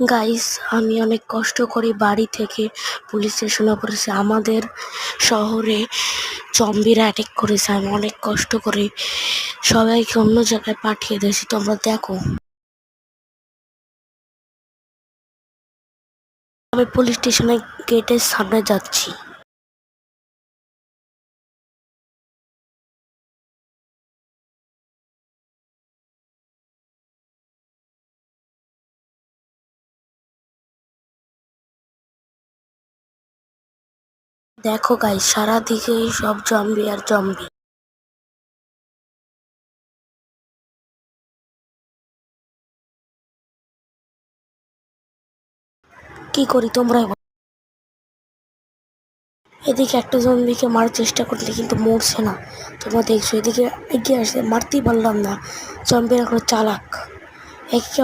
Guys, আমি অনেক কষ্ট করে বাড়ি থেকে পুলিশ স্টেশনে করেছি। আমাদের শহরে জম্বিরা অ্যাটাক করেছে। আমি অনেক কষ্ট করে সবাইকে অন্য জায়গায় পাঠিয়ে দিয়েছি। তোমরা দেখো, আমি পুলিশ স্টেশনের গেটের সামনে যাচ্ছি। দেখো গাইস, সারা দিকে সব জম্বি আর জম্বি। কি করি তোমরাই বলো। এদিকে একটা জম্বিকে মারার চেষ্টা করলে কিন্তু মরছে না। তোমরা দেখছো, এদিকে এগিয়ে আসে, মারতেই পারলাম না। জম্বিরা এখন চালাক। একে